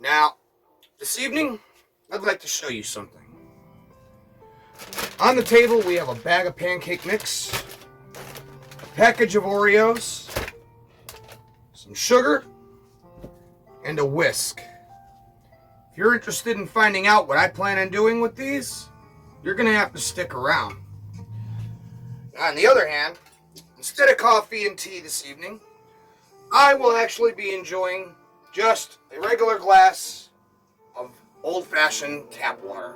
Now, this evening, I'd like to show you something. On the table, we have a bag of pancake mix, a package of Oreos, some sugar, and a whisk. If you're interested in finding out what I plan on doing with these, you're going to have to stick around. On the other hand, instead of coffee and tea this evening, I will actually be enjoying just a regular glass of old-fashioned tap water.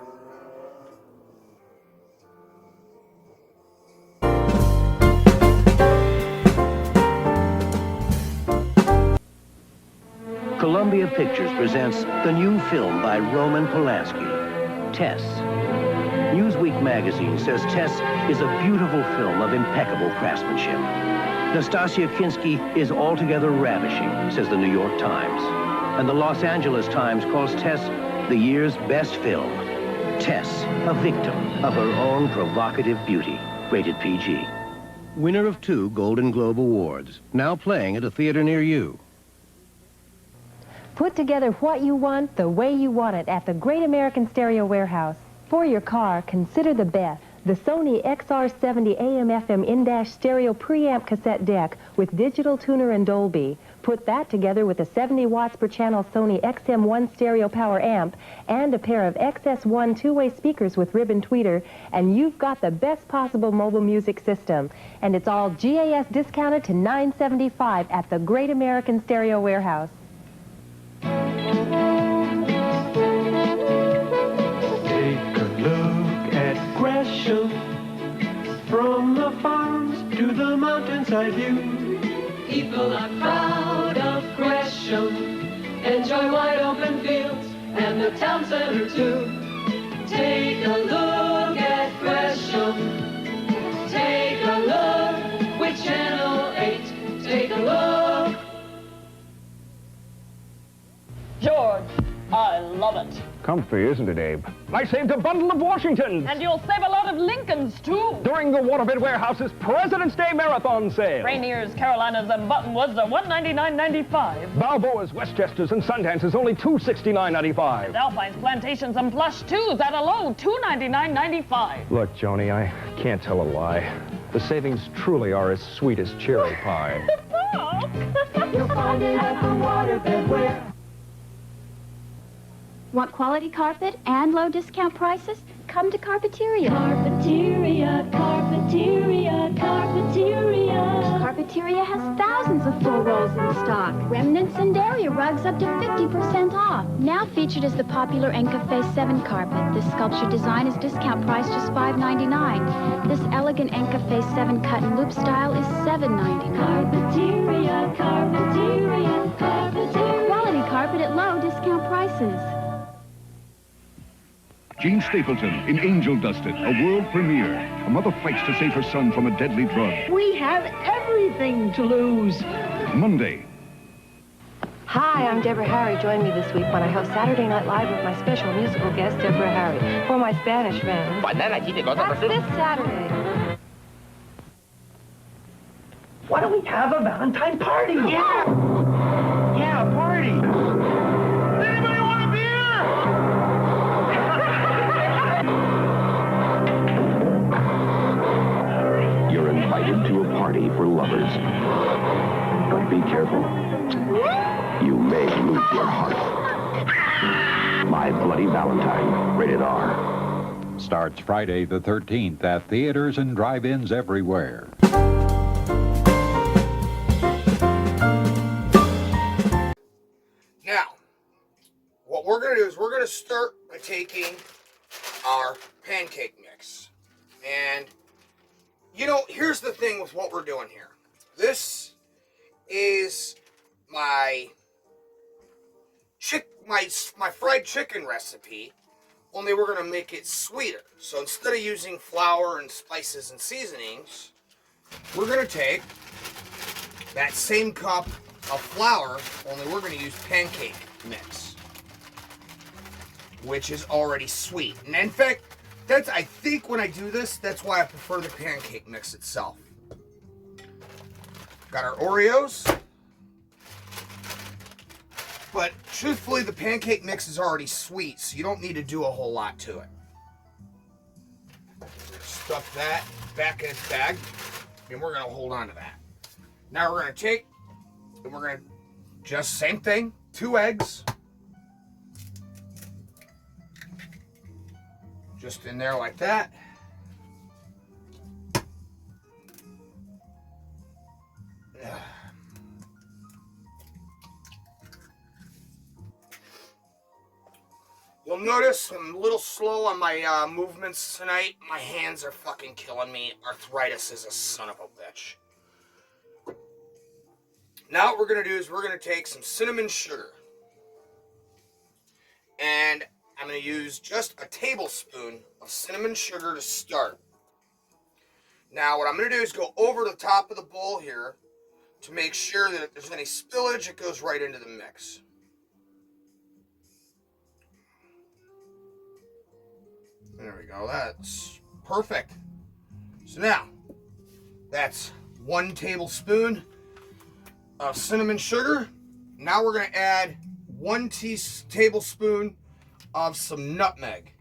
Columbia Pictures presents the new film by Roman Polanski, Tess. Newsweek magazine says Tess is a beautiful film of impeccable craftsmanship. Nastasia Kinski is altogether ravishing, says the New York Times. And the Los Angeles Times calls Tess the year's best film. Tess, a victim of her own provocative beauty. Rated PG. Winner of 2 Golden Globe Awards. Now playing at a theater near you. Put together what you want the way you want it at the Great American Stereo Warehouse. For your car, consider the best. The Sony XR70 AM/FM in-dash stereo preamp cassette deck with digital tuner and Dolby. Put that together with a 70 watts per channel Sony XM1 stereo power amp and a pair of XS1 two-way speakers with ribbon tweeter, and you've got the best possible mobile music system. And it's all GAS discounted to $9.75 at the Great American Stereo Warehouse. From the farms to the mountainside view, people are proud of Gresham. Enjoy wide open fields and the town center too. Take a look at Gresham. Take a look with Channel 8. Take a look. George, I love it. Comfy, isn't it, Abe? I saved a bundle of Washingtons. And you'll save a lot of Lincolns, too. During the Waterbed Warehouse's President's Day Marathon Sale. Rainier's, Carolinas, and Buttonwoods are $199.95. Balboa's, Westchesters, and Sundances only $269.95. Alpine's, Plantations, and Plush 2s at a low $299.95. Look, Joni, I can't tell a lie. The savings truly are as sweet as cherry pie. You'll find it at the Waterbed Warehouse. Want quality carpet and low discount prices? Come to Carpeteria. Carpeteria, Carpeteria, Carpeteria. Carpeteria has thousands of full rolls in stock. Remnants and area rugs up to 50% off. Now featured is the popular Café 7 carpet. This sculpture design is discount priced just $5.99. This elegant Café 7 cut and loop style is $7.99. Carpeteria, Carpeteria, Carpeteria. Quality carpet at low discount prices. Gene Stapleton in Angel Dusted, a world premiere. A mother fights to save her son from a deadly drug. We have everything to lose. Monday. Hi, I'm Deborah Harry. Join me this week when I host Saturday Night Live with my special musical guest, Deborah Harry, for my Spanish fans. That's this Saturday. Why don't we have a Valentine party? Yeah! Yeah, a party. Anybody want a beer? You're invited to a party for lovers. But be careful. You may lose your heart. My Bloody Valentine, rated R. Starts Friday the 13th at theaters and drive-ins everywhere. Now, what we're going to do is we're going to start by taking our pancake mix. And, you know, here's the thing with what we're doing here. This is my fried chicken recipe, only we're going to make it sweeter. So instead of using flour and spices and seasonings, we're going to take that same cup of flour, only we're going to use pancake mix, which is already sweet. And in fact, I think when I do this, that's why I prefer the pancake mix itself. Got our Oreos. But truthfully, the pancake mix is already sweet, so you don't need to do a whole lot to it. Stuff that back in its bag, and we're going to hold on to that. Now we're going to take, and we're going to just same thing, 2 eggs. Just in there like that. You'll notice I'm a little slow on my movements tonight. My hands are fucking killing me. Arthritis is a son of a bitch. Now what we're going to do is we're going to take some cinnamon sugar. And I'm going to use just a tablespoon of cinnamon sugar to start. Now what I'm going to do is go over the top of the bowl here to make sure that if there's any spillage, it goes right into the mix. There we go, that's perfect. So now, that's 1 tablespoon of cinnamon sugar. Now we're going to add 1 tablespoon of some nutmeg.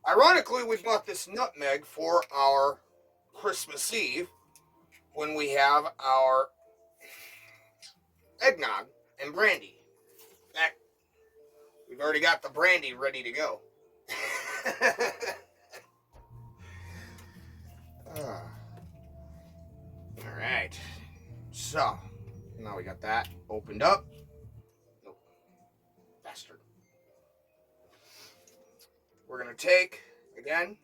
Ironically, we bought this nutmeg for our Christmas Eve when we have our eggnog and brandy. In fact, we've already got the brandy ready to go. Alright, so now we got that opened up. Nope, bastard. We're going to take, again,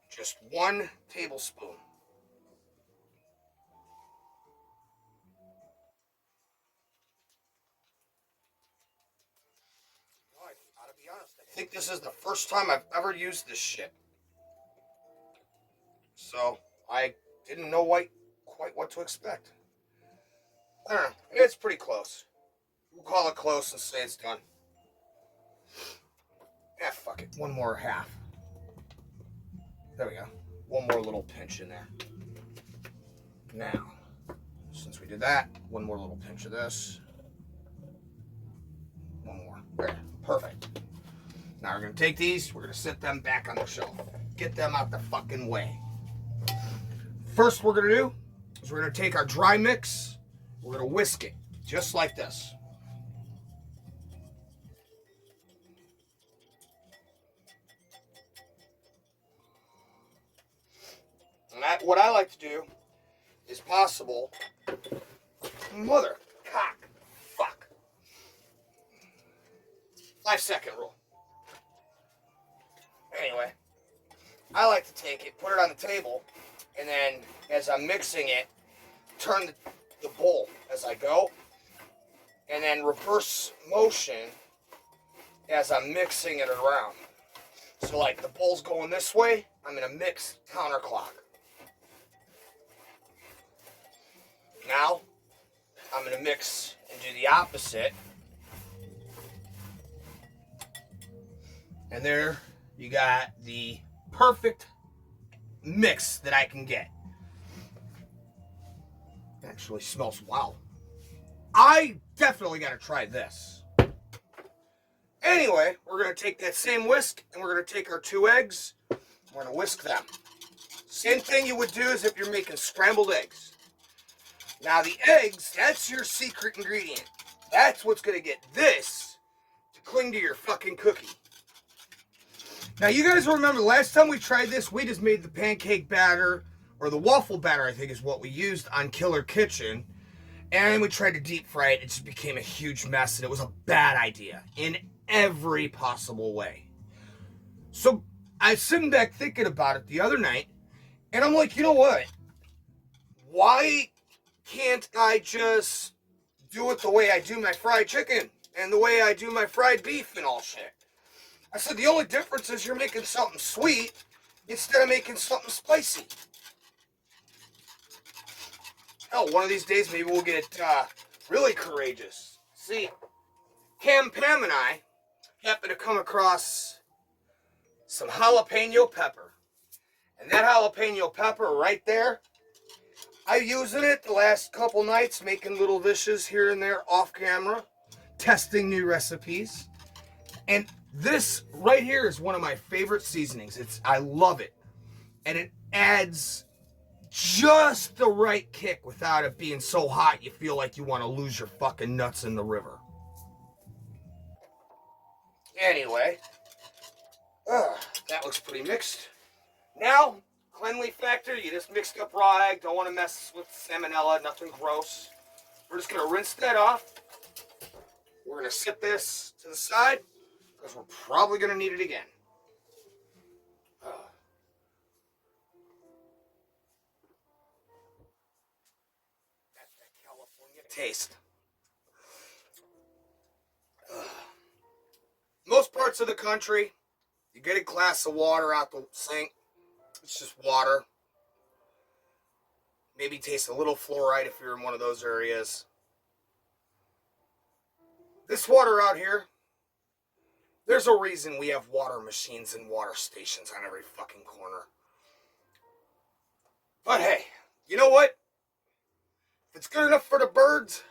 just 1 tablespoon. I gotta be honest, I think this is the first time I've ever used this shit. So, I didn't know quite what to expect. I don't know, it's pretty close. We'll call it close and say it's done. Yeah, fuck it, 1 more half. There we go. 1 more little pinch in there. Now, since we did that, 1 more little pinch of this. 1 more. There, perfect. Now we're going to take these, we're going to set them back on the shelf. Get them out the fucking way. First we're going to do is we're going to take our dry mix, we're going to whisk it, just like this. And what I like to do is possible, mother cock, fuck, 5-second rule. Anyway, I like to take it, put it on the table, and then as I'm mixing it, turn the bowl as I go, and then reverse motion as I'm mixing it around. So like the bowl's going this way, I'm going to mix counterclock. Now, I'm going to mix and do the opposite. And there you got the perfect mix that I can get. It actually smells wow. I definitely got to try this. Anyway, we're going to take that same whisk and we're going to take our 2 eggs. We're going to whisk them. Same thing you would do as if you're making scrambled eggs. Now the eggs, that's your secret ingredient. That's what's going to get this to cling to your fucking cookie. Now you guys remember last time we tried this, we just made the pancake batter, or the waffle batter I think is what we used on Killer Kitchen. And we tried to deep fry it, it just became a huge mess and it was a bad idea in every possible way. So I was sitting back thinking about it the other night, and I'm like, you know what? Why can't I just do it the way I do my fried chicken and the way I do my fried beef and all shit? I said, the only difference is you're making something sweet instead of making something spicy. Hell, one of these days maybe we'll get really courageous. See, Pam and I happened to come across some jalapeno pepper. And that jalapeno pepper right there, I'm using it the last couple nights, making little dishes here and there off camera. testing new recipes. And this right here is one of my favorite seasonings. I love it. And it adds just the right kick without it being so hot you feel like you want to lose your fucking nuts in the river. Anyway, that looks pretty mixed. Now, cleanly factor, you just mixed up raw egg. Don't want to mess with salmonella, nothing gross. We're just going to rinse that off. We're going to set this to the side because we're probably going to need it again. That's that California taste. Most parts of the country, you get a glass of water out the sink. It's just water. Maybe taste a little fluoride if you're in one of those areas. This water out here, there's a reason we have water machines and water stations on every fucking corner. But hey, you know what? If it's good enough for the birds,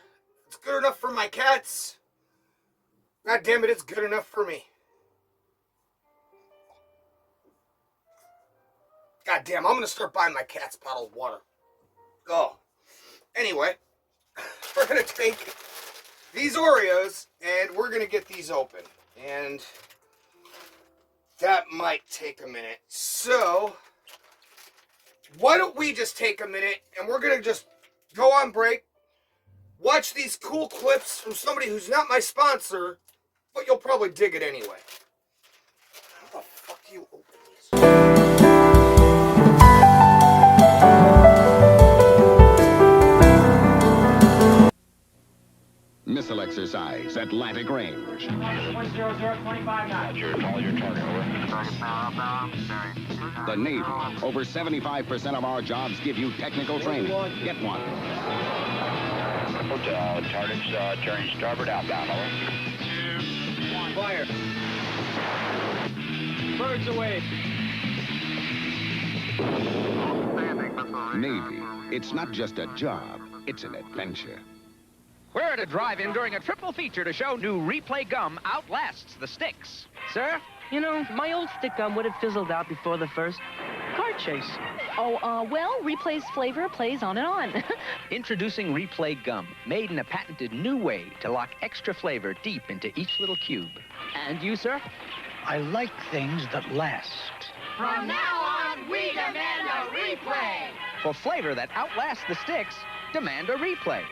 if it's good enough for my cats, God damn it, it's good enough for me. God damn, I'm going to start buying my cats bottled water. Oh. Anyway, we're going to take these Oreos and we're going to get these open. And that might take a minute. So, why don't we just take a minute and we're going to just go on break, watch these cool clips from somebody who's not my sponsor, but you'll probably dig it anyway. How the fuck do you open these? Missile exercise, Atlantic Range. 100, The Navy. Over 75% of our jobs give you technical training. Get one. Hotel, targets turning starboard outbound, over. Fire. Birds away. Navy. It's not just a job, it's an adventure. We're at a drive-in during a triple feature to show new replay gum outlasts the sticks. Sir, you know, my old stick gum would have fizzled out before the first car chase. Oh, well, Replay's flavor plays on and on. Introducing Replay Gum, made in a patented new way to lock extra flavor deep into each little cube. And you, sir? I like things that last. From now on, we demand a replay. For flavor that outlasts the sticks, demand a replay.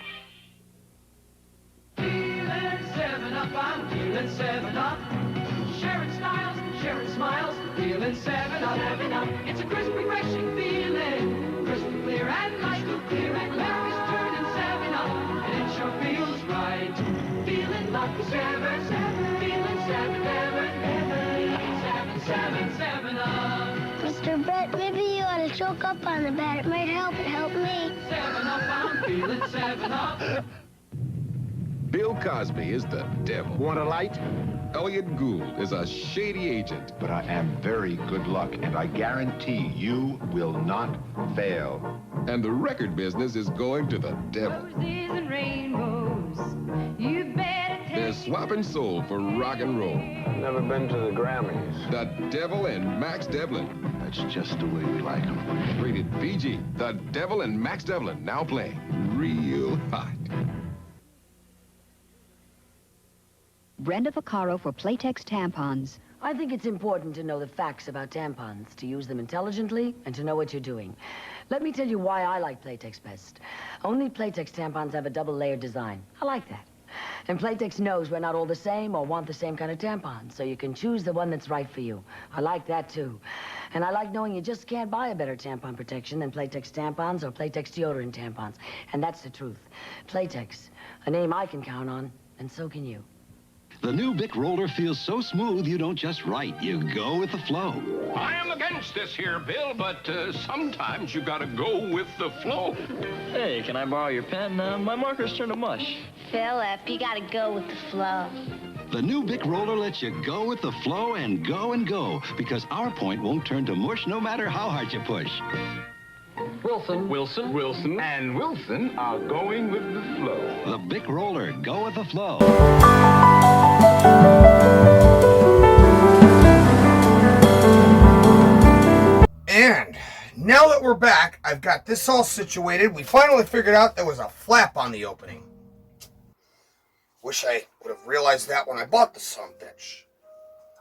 Feeling 7 Up, I'm feeling 7 Up. Sharing styles, sharing smiles, feeling 7 Up. 7 Up. It's a crisp, refreshing feeling. Crystal clear and crystal clear, and memories turning 7 Up. And it sure feels right. Feeling lucky, 7, 7. Feeling 7, never, never. 7, 7 Up. Mr. Brett, maybe you ought to choke up on the bat. It might help me. 7 Up, I'm feeling 7 Up. Bill Cosby is the devil. Want a light? Elliot Gould is a shady agent. But I am very good luck, and I guarantee you will not fail. And the record business is going to the devil. Roses and rainbows, you better take. They're swapping soul for rock and roll. Never been to the Grammys. The Devil and Max Devlin. That's just the way we like them. Rated PG. The Devil and Max Devlin now playing real hot. Brenda Vaccaro for Playtex tampons. I think it's important to know the facts about tampons, to use them intelligently, and to know what you're doing. Let me tell you why I like Playtex best. Only Playtex tampons have a double-layered design. I like that. And Playtex knows we're not all the same or want the same kind of tampons, so you can choose the one that's right for you. I like that, too. And I like knowing you just can't buy a better tampon protection than Playtex tampons or Playtex deodorant tampons. And that's the truth. Playtex, a name I can count on, and so can you. The new Bic roller feels so smooth you don't just write, you go with the flow. I am against this here, Bill, but sometimes you gotta go with the flow. Hey, can I borrow your pen? My marker's turned to mush. Philip, you gotta go with the flow. The new Bic roller lets you go with the flow and go, because our point won't turn to mush no matter how hard you push. Wilson, and Wilson are going with the flow. The Bic Roller, go with the flow. And now that we're back, I've got this all situated. We finally figured out there was a flap on the opening. Wish I would have realized that when I bought the sumbitch.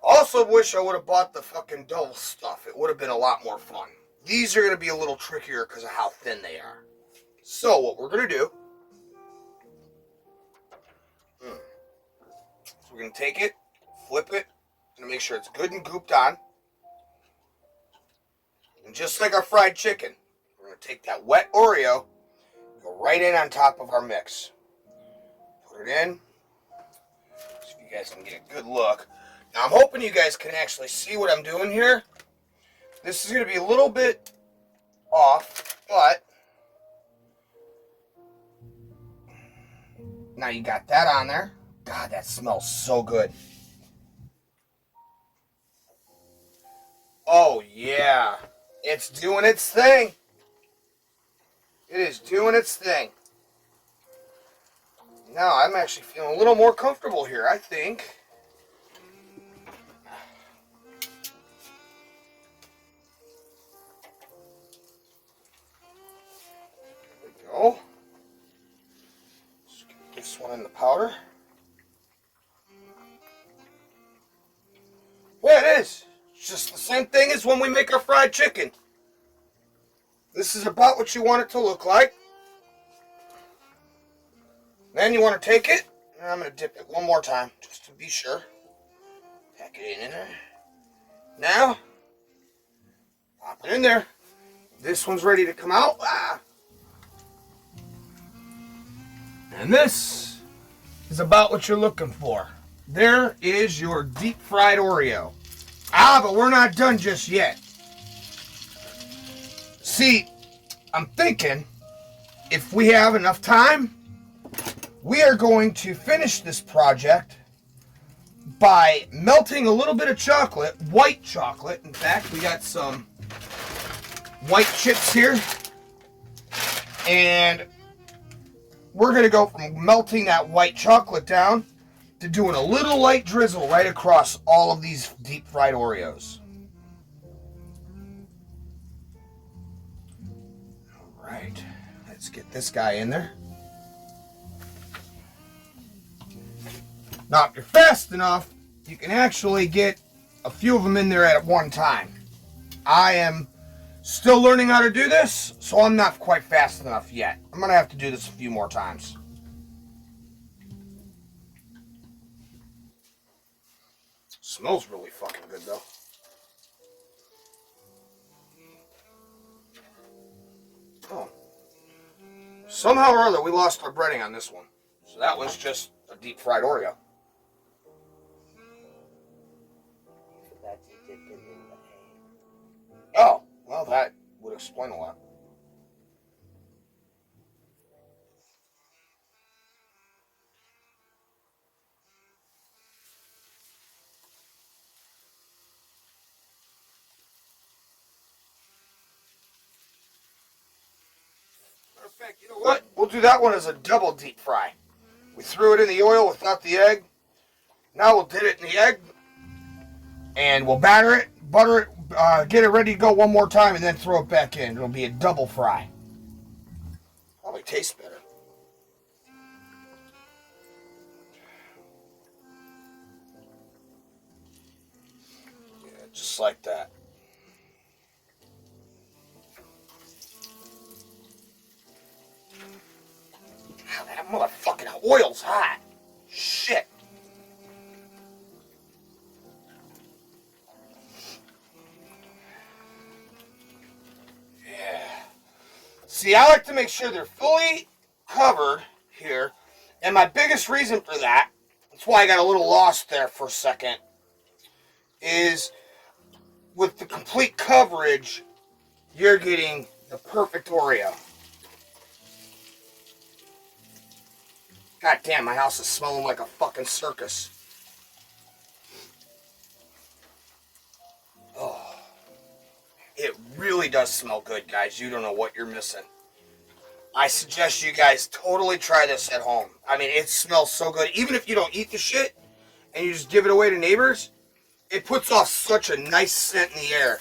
Also wish I would have bought the fucking double stuff. It would have been a lot more fun. These are going to be a little trickier because of how thin they are. So what we're going to do, so we're going to take it, flip it, and make sure it's good and gooped on. And just like our fried chicken, we're going to take that wet Oreo, go right in on top of our mix. Put it in. See if you guys can get a good look. Now I'm hoping you guys can actually see what I'm doing here. This is going to be a little bit off, but now you got that on there. God, that smells so good. Oh yeah, it's doing its thing. It is doing its thing. Now I'm actually feeling a little more comfortable here, I think. There we go. Let's get this one in the powder. Yeah, it is. It's just the same thing as when we make our fried chicken. This is about what you want it to look like. Then you want to take it, and I'm going to dip it one more time, just to be sure. Pack it in there. Now, pop it in there. This one's ready to come out. And this is about what you're looking for. There is your deep fried Oreo. But we're not done just yet. See, I'm thinking if we have enough time, we are going to finish this project by melting a little bit of chocolate, white chocolate. In fact, we got some white chips here. And we're going to go from melting that white chocolate down to doing a little light drizzle right across all of these deep fried Oreos. All right, let's get this guy in there. Now, if you're fast enough, you can actually get a few of them in there at one time. I am still learning how to do this, so I'm not quite fast enough yet. I'm going to have to do this a few more times. Smells really fucking good, though. Oh. Somehow or other, we lost our breading on this one. So that was just a deep fried Oreo. Oh, well, that would explain a lot. Matter of fact, you know what? We'll do that one as a double deep fry. We threw it in the oil without the egg. Now we'll dip it in the egg. And we'll batter it, butter it, get it ready to go one more time, and then throw it back in. It'll be a double fry. Probably tastes better. Yeah, just like that. Wow, that motherfucking oil's hot. Shit. See, I like to make sure they're fully covered here. And my biggest reason for that, that's why I got a little lost there for a second, is with the complete coverage, you're getting the perfect Oreo. God damn, my house is smelling like a fucking circus. Oh. It really does smell good, guys. You don't know what you're missing. I suggest you guys totally try this at home. I mean, it smells so good. Even if you don't eat the shit and you just give it away to neighbors, it puts off such a nice scent in the air.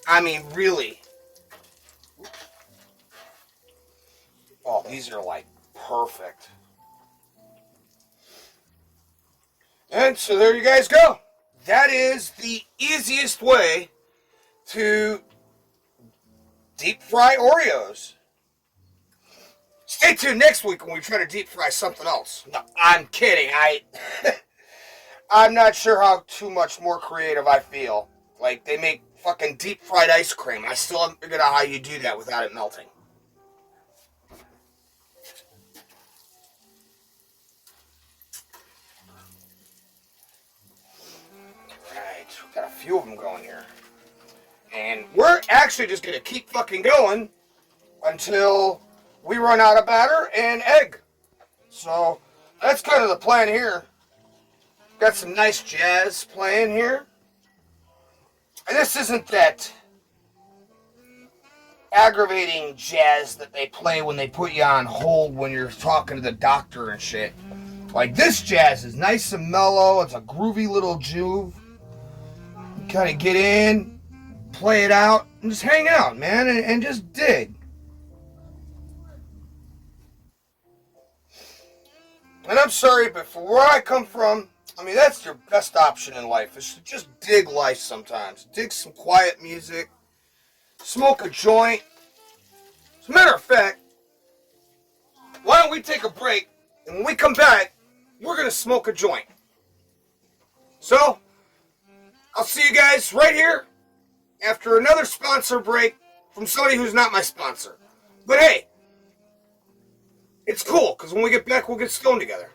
I mean, really. Oh, these are like perfect. And so there you guys go. That is the easiest way to deep fry Oreos. Stay tuned next week when we try to deep fry something else. No, I'm kidding. I'm not sure how too much more creative I feel. Like, they make fucking deep fried ice cream. I still haven't figured out how you do that without it melting. Alright, we've got a few of them going here. And we're actually just going to keep fucking going until we run out of batter and egg. So, that's kind of the plan here. Got some nice jazz playing here. And this isn't that aggravating jazz that they play when they put you on hold when you're talking to the doctor and shit. Like, this jazz is nice and mellow. It's a groovy little juve. Kind of get in, play it out, and just hang out, man, and just dig. And I'm sorry, but for where I come from, I mean, that's your best option in life, is to just dig life sometimes. Dig some quiet music, smoke a joint. As a matter of fact, why don't we take a break, and when we come back, we're going to smoke a joint. So, I'll see you guys right here after another sponsor break from somebody who's not my sponsor. But hey, it's cool, because when we get back, we'll get stoned together.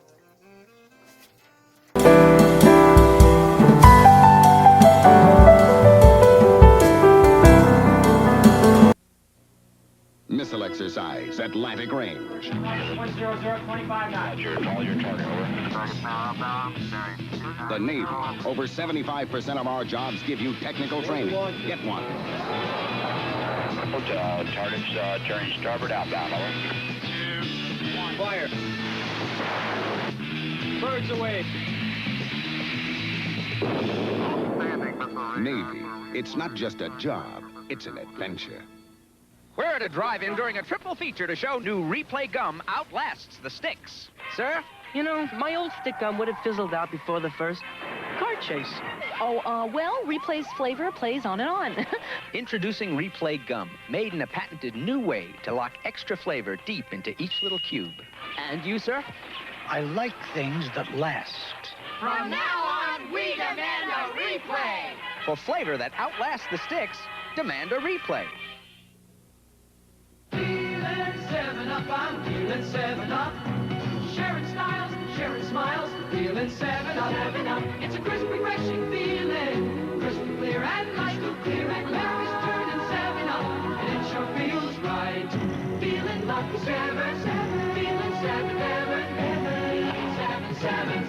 Missile exercise, Atlantic range. 10025 knots. All your target, over. The Navy. Over 75% of our jobs give you technical training. Get one. Target's turning starboard outbound, over. Fire. Birds away. Navy. It's not just a job, it's an adventure. We're at a drive-in during a triple feature to show new replay gum outlasts the sticks. Sir, you know, my old stick gum would have fizzled out before the first car chase. Oh, well, Replay's flavor plays on and on. Introducing replay gum, made in a patented new way to lock extra flavor deep into each little cube. And you, sir? I like things that last. From now on, we demand a replay. For flavor that outlasts the sticks, demand a replay. Feeling 7 Up, I'm feeling 7 Up. Sharing styles, sharing smiles, feeling 7 Up. 7 Up. It's a crisp, refreshing feeling. Crystal clear and light, clear and memories turning 7 Up. And it sure feels right. Feeling lucky, 7, 7. Feeling 7,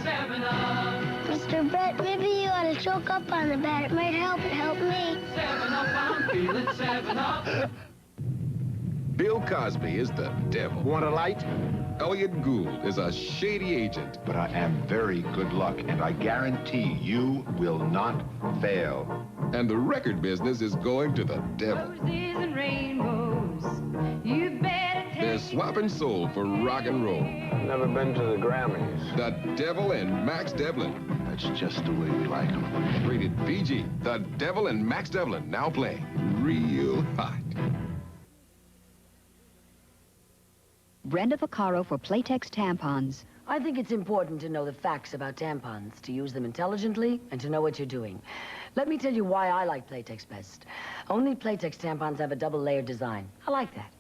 7 Up. Mr. Brett, maybe you ought to choke up on the bat. It might help me. 7 Up, I'm feeling 7 Up. Bill Cosby is the devil. Want a light? Elliot Gould is a shady agent. But I am very good luck, and I guarantee you will not fail. And the record business is going to the devil. Roses and rainbows, you better take. They're swapping soul for rock and roll. Never been to the Grammys. The Devil and Max Devlin. That's just the way we like them. Rated PG. The Devil and Max Devlin now playing real hot. Brenda Vaccaro for Playtex tampons. I think it's important to know the facts about tampons, to use them intelligently, and to know what you're doing. Let me tell you why I like Playtex best. Only Playtex tampons have a double-layered design. I like that.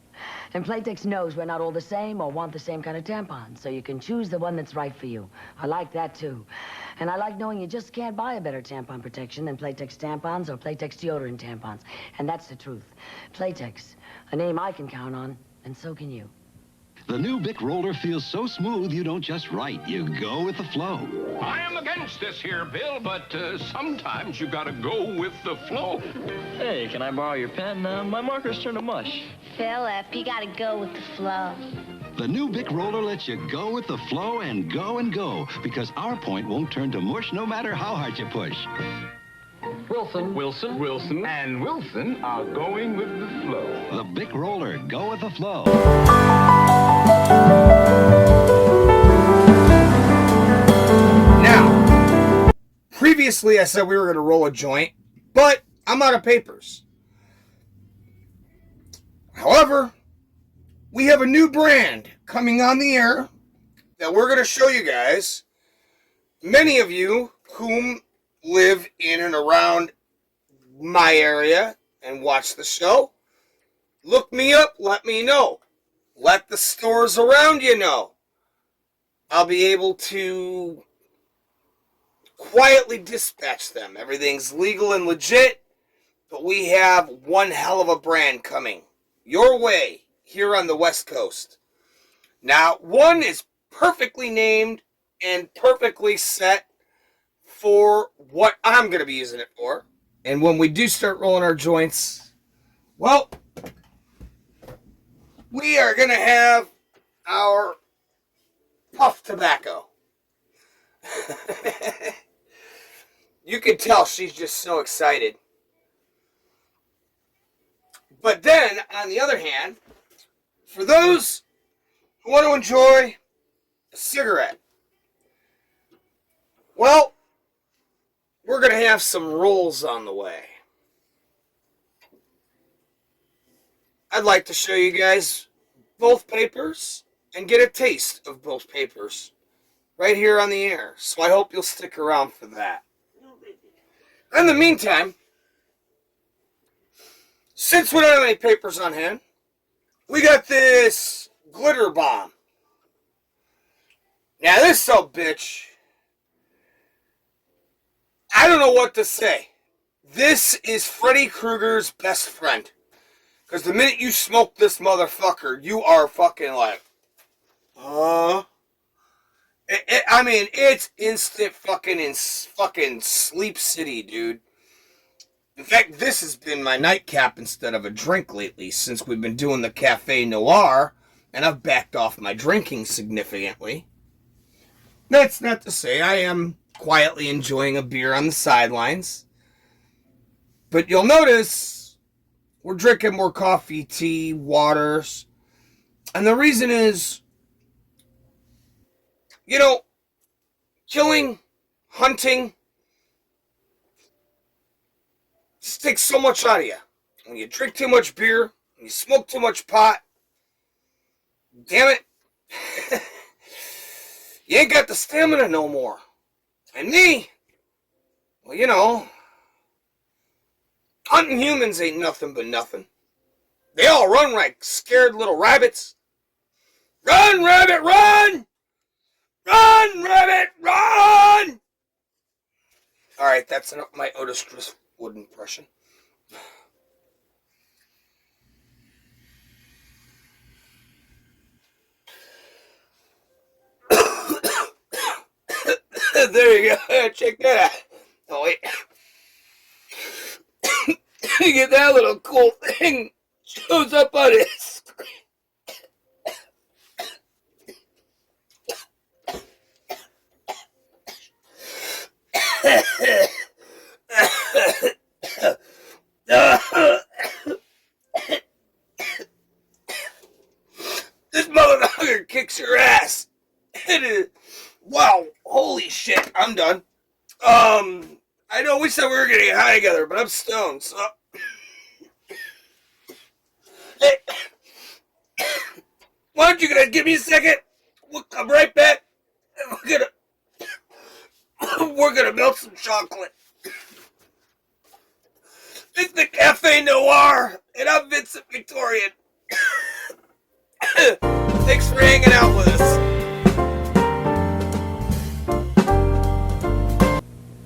And Playtex knows we're not all the same or want the same kind of tampons, so you can choose the one that's right for you. I like that, too. And I like knowing you just can't buy a better tampon protection than Playtex tampons or Playtex deodorant tampons. And that's the truth. Playtex, a name I can count on, and so can you. The new Bic roller feels so smooth you don't just write, you go with the flow. I am against this here, Bill, but sometimes you gotta go with the flow. Hey, can I borrow your pen? My marker's turned to mush. Philip, you gotta go with the flow. The new Bic roller lets you go with the flow and go, because our point won't turn to mush no matter how hard you push. Wilson, and Wilson are going with the flow. The Bic roller, go with the flow. Now, previously I said we were going to roll a joint, but I'm out of papers. However, we have a new brand coming on the air that we're going to show you guys. Many of you whom live in and around my area and watch the show, look me up, let me know. Let the stores around you know. I'll be able to quietly dispatch them. Everything's legal and legit, but we have one hell of a brand coming your way here on the West Coast. Now, one is perfectly named and perfectly set for what I'm going to be using it for. And when we do start rolling our joints, well, we are going to have our puff tobacco. You can tell she's just so excited. But then, on the other hand, for those who want to enjoy a cigarette, well, we're going to have some rolls on the way. I'd like to show you guys both papers and get a taste of both papers right here on the air. So I hope you'll stick around for that. In the meantime, since we don't have any papers on hand, we got this glitter bomb. Now this bitch, I don't know what to say. This is Freddy Krueger's best friend. Because the minute you smoke this motherfucker, you are fucking like, I mean, it's instant fucking sleep city, dude. In fact, this has been my nightcap instead of a drink lately since we've been doing the Café Noir, and I've backed off my drinking significantly. That's not to say I am quietly enjoying a beer on the sidelines. But you'll notice we're drinking more coffee, tea, waters. And the reason is, you know, killing, hunting, just takes so much out of you. When you drink too much beer, when you smoke too much pot, damn it, you ain't got the stamina no more. And me, well, you know, hunting humans ain't nothing but nothing. They all run like scared little rabbits. Run, rabbit, run! Run, rabbit, run! Alright, that's my Otis Driftwood impression. There you go. Check that out. Oh, wait. You get that little cool thing shows up on his screen. This motherfucker kicks your ass. It is. Wow, holy shit, I'm done. I know we said we were gonna get high together, but I'm stoned, so. Hey, why don't you gonna give me a second? We'll come right back, and we're gonna melt some chocolate. It's the Café Noir, and I'm Vincent Victorian. Thanks for hanging out with us.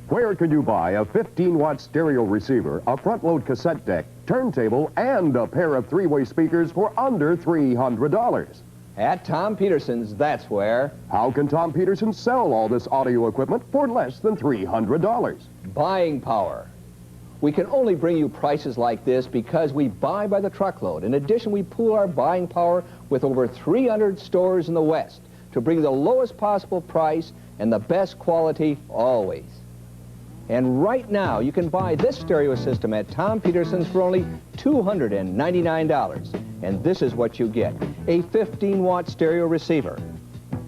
Where can you buy a 15-watt stereo receiver, a front-load cassette deck, turntable, and a pair of three-way speakers for under $300? At Tom Peterson's, that's where. How can Tom Peterson sell all this audio equipment for less than $300? Buying power. We can only bring you prices like this because we buy by the truckload. In addition, we pool our buying power with over 300 stores in the West to bring the lowest possible price and the best quality always. And right now, you can buy this stereo system at Tom Peterson's for only $299. And this is what you get: a 15-watt stereo receiver,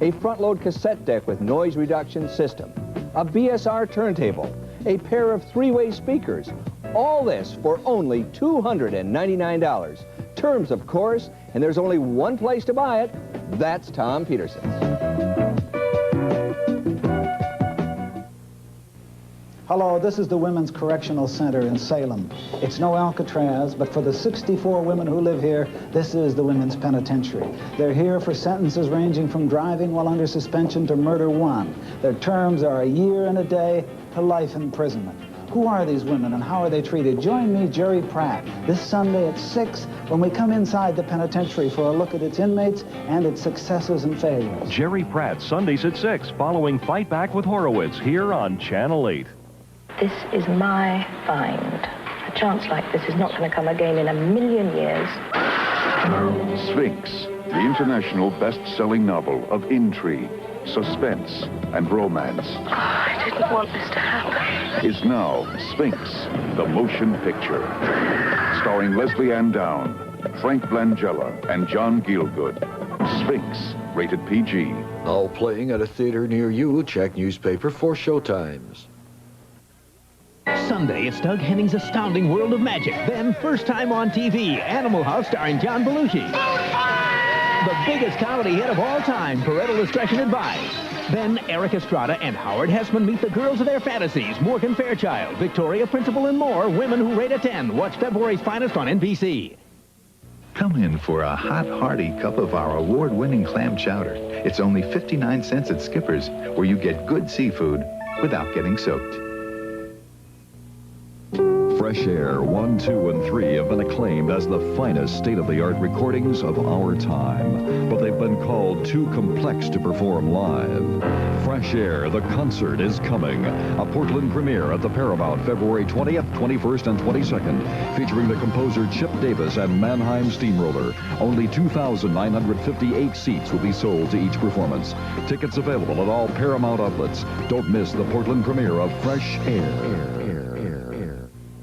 a front-load cassette deck with noise reduction system, a BSR turntable, a pair of 3-way speakers. All this for only $299. Terms, of course, and there's only one place to buy it. That's Tom Peterson's. Hello, this is the Women's Correctional Center in Salem. It's no Alcatraz, but for the 64 women who live here, this is the Women's Penitentiary. They're here for sentences ranging from driving while under suspension to murder one. Their terms are 1 year and a day to life imprisonment. Who are these women and how are they treated? Join me, Jerry Pratt, this Sunday at 6 when we come inside the penitentiary for a look at its inmates and its successes and failures. Jerry Pratt, Sundays at 6, following Fight Back with Horowitz, here on Channel 8. This is my find. A chance like this is not going to come again in a million years. Sphinx, the international best-selling novel of intrigue, suspense, and romance. I didn't want this to happen. Is now Sphinx, the motion picture. Starring Leslie Ann Down, Frank Langella, and John Gielgud. Sphinx, rated PG. Now playing at a theater near you. Check newspaper for showtimes. Sunday, it's Doug Henning's Astounding World of Magic. Then, first time on TV, Animal House starring John Belushi. The biggest comedy hit of all time, parental discretion advised. Then, Eric Estrada and Howard Hessman meet the girls of their fantasies, Morgan Fairchild, Victoria Principal, and more. Women who rate a 10. Watch February's finest on NBC. Come in for a hot, hearty cup of our award-winning clam chowder. It's only 59 cents at Skipper's, where you get good seafood without getting soaked. Fresh Air 1, 2, and 3 have been acclaimed as the finest state-of-the-art recordings of our time, but they've been called too complex to perform live. Fresh Air, the concert, is coming. A Portland premiere at the Paramount February 20th, 21st, and 22nd, featuring the composer Chip Davis and Mannheim Steamroller. Only 2,958 seats will be sold to each performance. Tickets available at all Paramount outlets. Don't miss the Portland premiere of Fresh Air.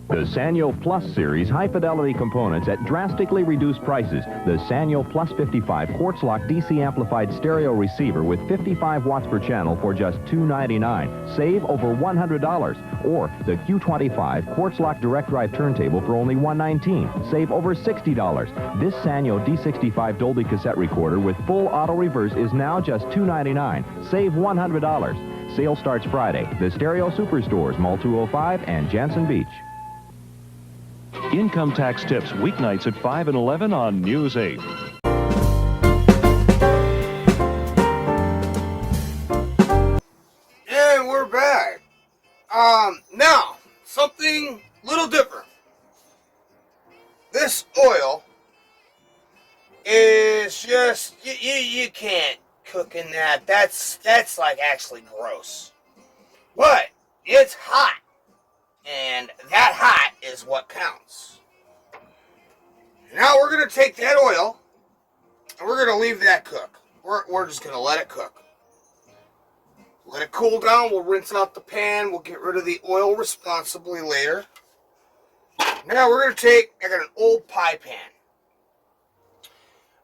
The Sanyo Plus series high-fidelity components at drastically reduced prices. The Sanyo Plus 55 quartz-lock DC amplified stereo receiver with 55 watts per channel for just $299. Save over $100. Or the Q25 quartz-lock direct drive turntable for only $119. Save over $60. This Sanyo D65 Dolby cassette recorder with full auto reverse is now just $299. Save $100. Sale starts Friday. The Stereo Superstores, Mall 205 and Jansen Beach. Income tax tips weeknights at 5 and 11 on News 8. And we're back. Now, something a little different. This oil is just, you can't cook in that. That's like actually gross. But it's hot. And that hot is what counts. Now we're going to take that oil and we're going to leave that cook. We're just going to let it cook. Let it cool down. We'll rinse out the pan. We'll get rid of the oil responsibly later. Now we're going to I got an old pie pan.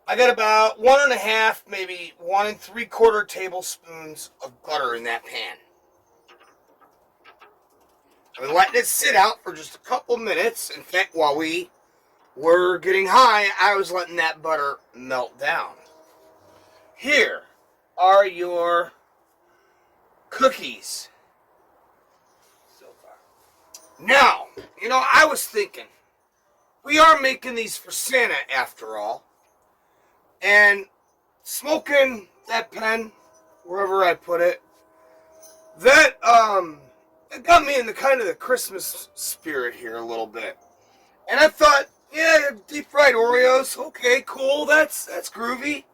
I got about 1.5, maybe 1 3/4 tablespoons of butter in that pan. I've been letting it sit out for just a couple minutes. In fact, while we were getting high, I was letting that butter melt down. Here are your cookies. Now, I was thinking, we are making these for Santa after all. And smoking that pen, wherever I put it, that, it got me in the kind of the Christmas spirit here a little bit. And I thought, yeah, deep fried Oreos, okay, cool, that's groovy.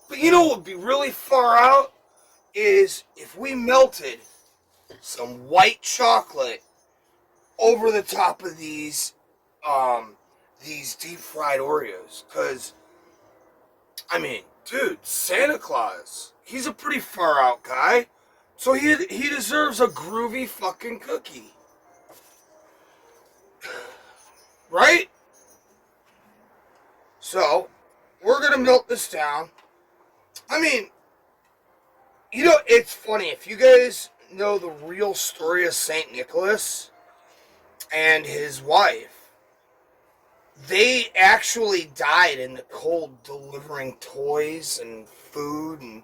But you know what would be really far out is if we melted some white chocolate over the top of these deep fried Oreos. Because, I mean, dude, Santa Claus, he's a pretty far out guy. So he deserves a groovy fucking cookie. Right? So, we're going to melt this down. I mean, you know, it's funny. If you guys know the real story of St. Nicholas and his wife, they actually died in the cold delivering toys and food and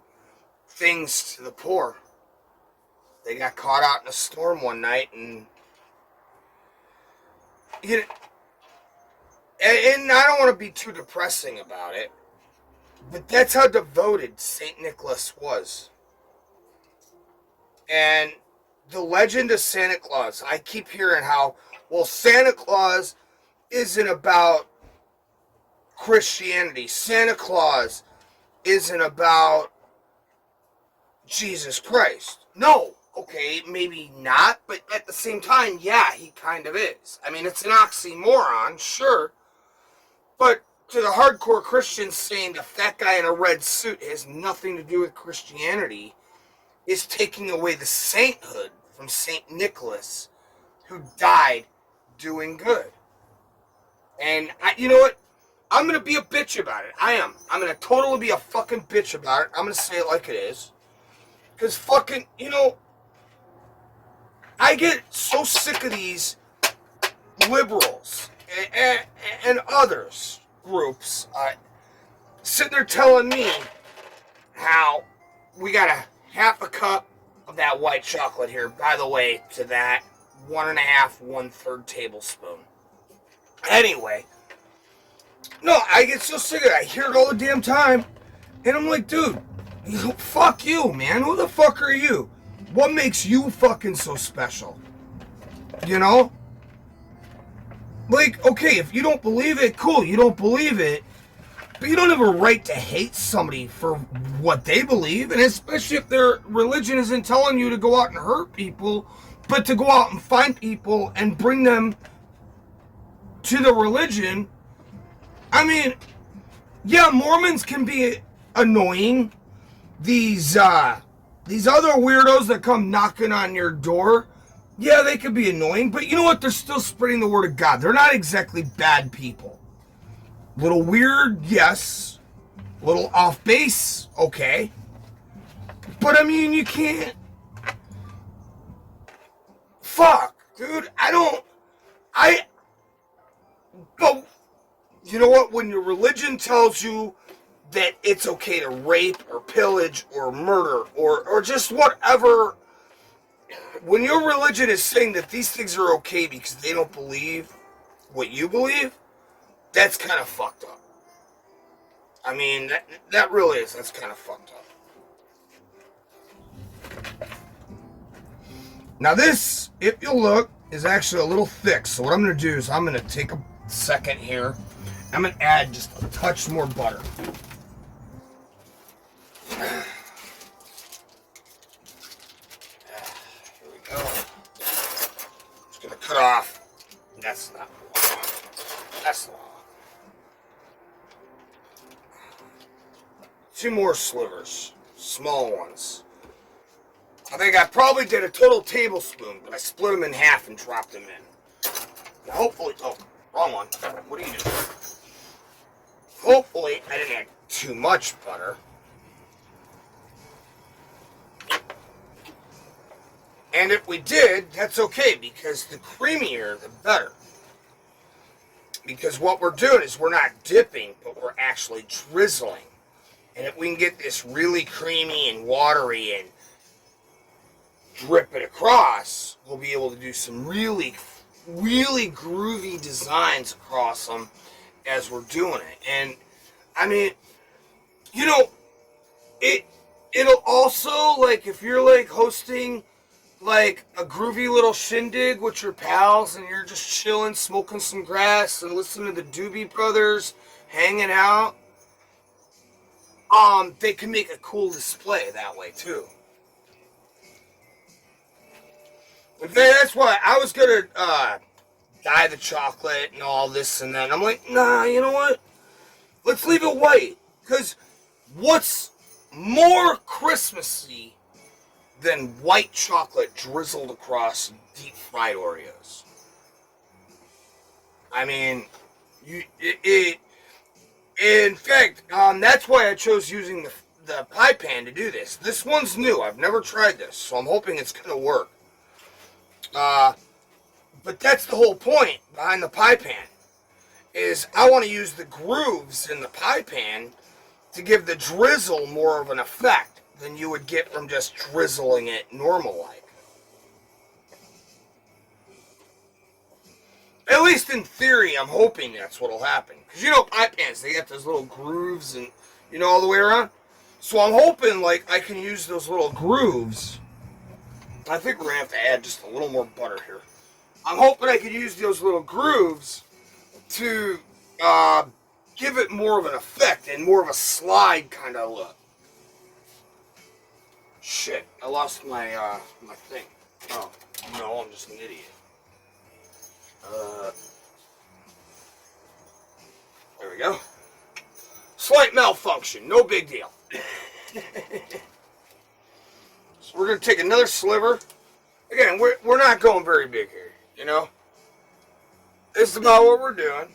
things to the poor. They got caught out in a storm one night and, you know, and I don't want to be too depressing about it, but that's how devoted St. Nicholas was. And the legend of Santa Claus, I keep hearing how, well, Santa Claus isn't about Christianity. Santa Claus isn't about Jesus Christ. No. Okay, maybe not, but at the same time, yeah, he kind of is. I mean, it's an oxymoron, sure. But to the hardcore Christians saying the fat guy in a red suit has nothing to do with Christianity is taking away the sainthood from St. Nicholas, who died doing good. And you know what? I'm going to be a bitch about it. I am. I'm going to totally be a fucking bitch about it. I'm going to say it like it is. Because fucking, you know, I get so sick of these liberals and others groups sitting there telling me how we got a half a cup of that white chocolate here. By the way, to that 1.5, 1/3 tablespoon. Anyway, no, I get so sick of it. I hear it all the damn time, and I'm like, dude, fuck you, man. Who the fuck are you? What makes you fucking so special? You know? Like, okay, if you don't believe it, cool, you don't believe it. But you don't have a right to hate somebody for what they believe. And especially if their religion isn't telling you to go out and hurt people, but to go out and find people and bring them to the religion. I mean, yeah, Mormons can be annoying. These other weirdos that come knocking on your door, yeah, they could be annoying, but you know what? They're still spreading the word of God. They're not exactly bad people. Little weird, yes. Little off base, okay. But I mean, you can't. Fuck, dude. But you know what? When your religion tells you that it's okay to rape or pillage or murder or just whatever, when your religion is saying that these things are okay because they don't believe what you believe, that's kind of fucked up. I mean, that really is. That's kind of fucked up. Now this, if you'll look, is actually a little thick. So what I'm going to do is I'm going to take a second here. I'm going to add just a touch more butter. Here we go. Just going to cut off. That's not long. That's long. 2 more slivers. Small ones. I think I probably did a total tablespoon, but I split them in half and dropped them in. Now hopefully, oh, wrong one. What are you doing? Hopefully, I didn't add too much butter. And if we did, that's okay, because the creamier, the better. Because what we're doing is we're not dipping, but we're actually drizzling. And if we can get this really creamy and watery and drip it across, we'll be able to do some really, really groovy designs across them as we're doing it. And, I mean, you know, it'll also, like, if you're, like, hosting, like, a groovy little shindig with your pals and you're just chilling, smoking some grass and listening to the Doobie Brothers, hanging out, they can make a cool display that way too. In fact, that's why I was gonna dye the chocolate and all this and that. I'm like, nah, you know what? Let's leave it white. Because what's more Christmassy than white chocolate drizzled across deep fried Oreos? I mean, in fact, that's why I chose using the pie pan to do this. This one's new. I've never tried this, so I'm hoping it's going to work. But that's the whole point behind the pie pan, is I want to use the grooves in the pie pan to give the drizzle more of an effect than you would get from just drizzling it normal-like. At least in theory, I'm hoping that's what'll happen. Because you know pie pans, they got those little grooves and, you know, all the way around. So I'm hoping, like, I can use those little grooves. I think we're going to have to add just a little more butter here. I'm hoping I can use those little grooves to give it more of an effect and more of a slide kind of look. Shit, I lost my my thing. Oh, no, I'm just an idiot. There we go. Slight malfunction, no big deal. So we're going to take another sliver. Again, we're not going very big here, you know? This is about what we're doing.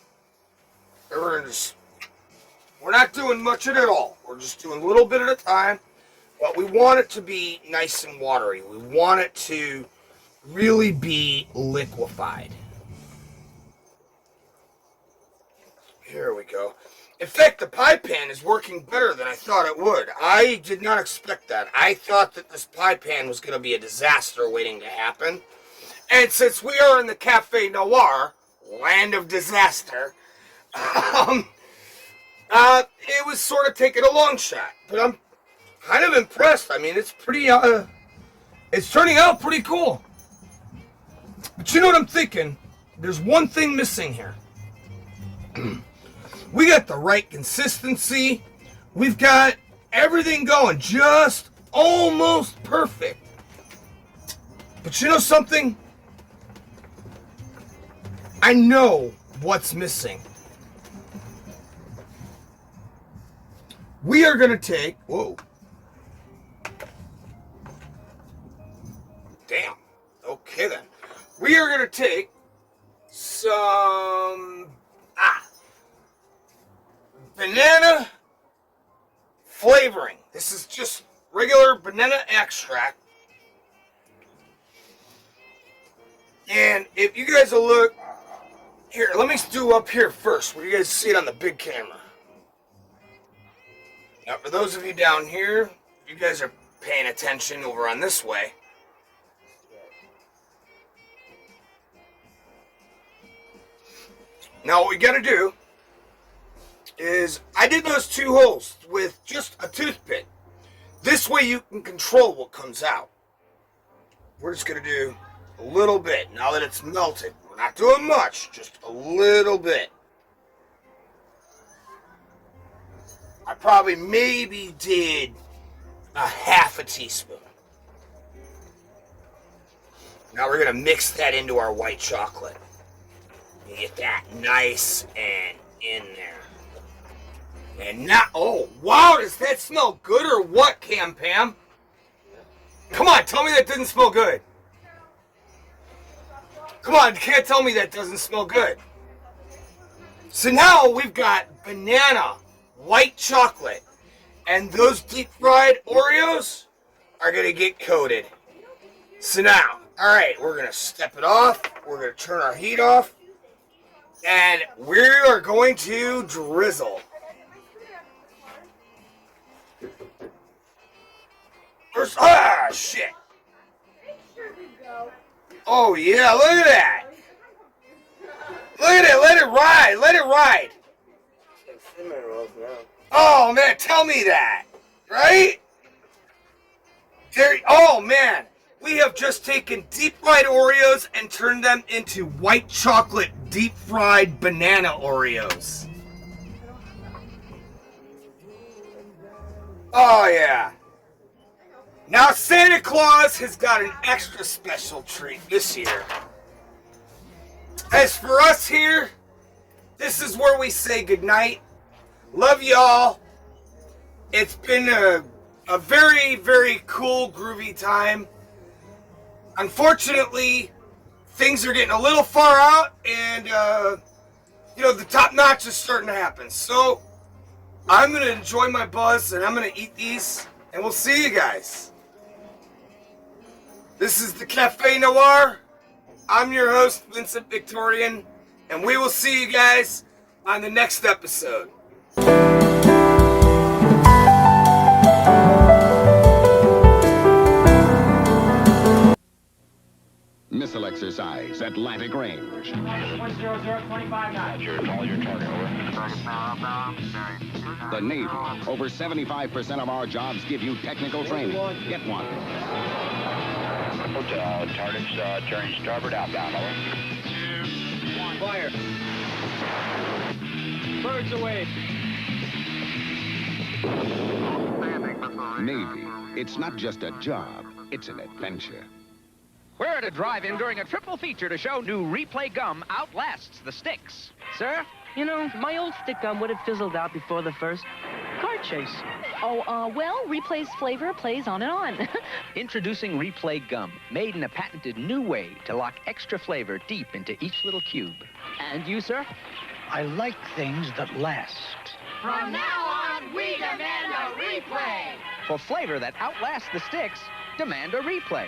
We're not doing much of it at all. We're just doing a little bit at a time. But we want it to be nice and watery. We want it to really be liquefied. Here we go. In fact, the pie pan is working better than I thought it would. I did not expect that. I thought that this pie pan was going to be a disaster waiting to happen. And since we are in the Café Noir, land of disaster, it was sort of taking a long shot. But I'm kind of impressed. I mean, it's pretty, it's turning out pretty cool. But you know what I'm thinking? There's one thing missing here. We got the right consistency. We've got everything going just almost perfect. But you know something? I know what's missing. We are going to take... Whoa. Damn. Okay then. We are going to take some... banana flavoring. This is just regular banana extract. And if you guys will look here, let me do up here first where you guys see it on the big camera. Now for those of you down here, you guys are paying attention over on this way. Now what we gotta do is I did those two holes with just a toothpick. This way you can control what comes out. We're just going to do a little bit now that it's melted. We're not doing much, just a little bit. I probably maybe did a half a teaspoon. Now we're going to mix that into our white chocolate. You get that nice and in there. And now, oh, wow, does that smell good or what, Cam Pam? Come on, tell me that didn't smell good. Come on, you can't tell me that doesn't smell good. So now we've got banana, white chocolate, and those deep fried Oreos are going to get coated. So now, all right, we're going to step it off. We're going to turn our heat off. And we are going to drizzle. Shit. Oh, yeah, look at that. Look at it, let it ride, let it ride. Oh, man, tell me that, right? There, oh, man, we have just taken deep-fried Oreos and turned them into white chocolate deep-fried banana Oreos. Oh, yeah. Now Santa Claus has got an extra special treat this year. As for us here, this is where we say goodnight. Love y'all. It's been a very, very cool, groovy time. Unfortunately, things are getting a little far out, and, the top notch is starting to happen. So, I'm going to enjoy my buzz, and I'm going to eat these, and we'll see you guys. This is the Café Noir. I'm your host, Vincent Victorian, and we will see you guys on the next episode. Missile exercise, Atlantic range. 10025 Sure, call your target, over. The Navy. Over 75% of our jobs give you technical training. Get one. Hotel, target's turning starboard outbound, over. 2, 1. Fire. Birds away. Navy. It's not just a job, it's an adventure. We're at a drive-in during a triple feature to show new replay gum outlasts the sticks. Sir, my old stick gum would have fizzled out before the first car chase. Well, Replay's flavor plays on and on. Introducing Replay Gum, made in a patented new way to lock extra flavor deep into each little cube. And you, sir? I like things that last. From now on, we demand a replay. For flavor that outlasts the sticks, demand a replay.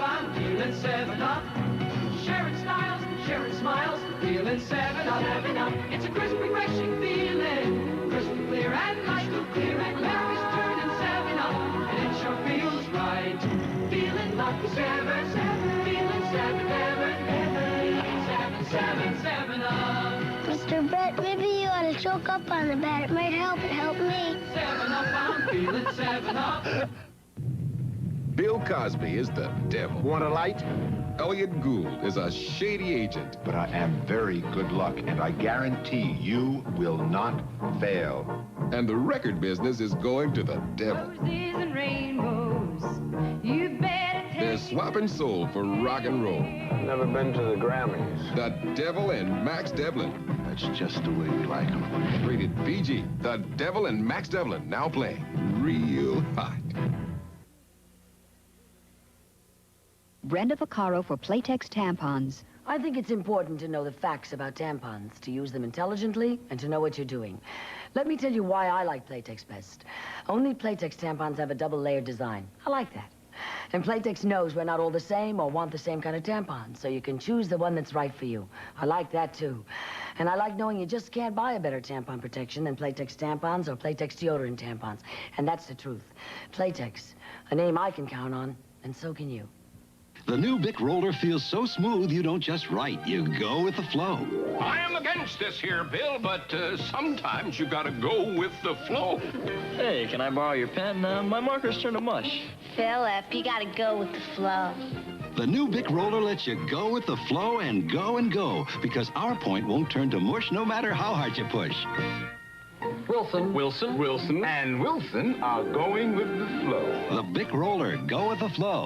I'm feeling 7-Up. Sharing styles, sharing smiles, feeling 7-Up. It's a crisp, refreshing feeling. Crystal clear and light, clear and memories turning 7-Up. And it sure feels right. Feeling lucky, 7, feeling 7, never, 7-Up. Mr. Brett, maybe you ought to choke up on the bat. It might help me. 7-Up, I'm feeling 7-Up. Bill Cosby is the devil. Want a light? Elliot Gould is a shady agent. But I am very good luck, and I guarantee you will not fail. And the record business is going to the devil. Roses and rainbows, you better take. They're swapping soul for rock and roll. Never been to the Grammys. The Devil and Max Devlin. That's just the way we like them. Rated PG. The Devil and Max Devlin now playing real hot. Brenda Vaccaro for Playtex tampons. I think it's important to know the facts about tampons, to use them intelligently, and to know what you're doing. Let me tell you why I like Playtex best. Only Playtex tampons have a double-layered design. I like that. And Playtex knows we're not all the same or want the same kind of tampon, so you can choose the one that's right for you. I like that, too. And I like knowing you just can't buy a better tampon protection than Playtex tampons or Playtex deodorant tampons. And that's the truth. Playtex, a name I can count on, and so can you. The new Bic roller feels so smooth you don't just write, you go with the flow. I am against this here, Bill, but sometimes you gotta go with the flow. Hey, can I borrow your pen? My marker's turned to mush. Philip, you gotta go with the flow. The new Bic roller lets you go with the flow and go, because our point won't turn to mush no matter how hard you push. Wilson, and Wilson are going with the flow. The Bic roller, go with the flow.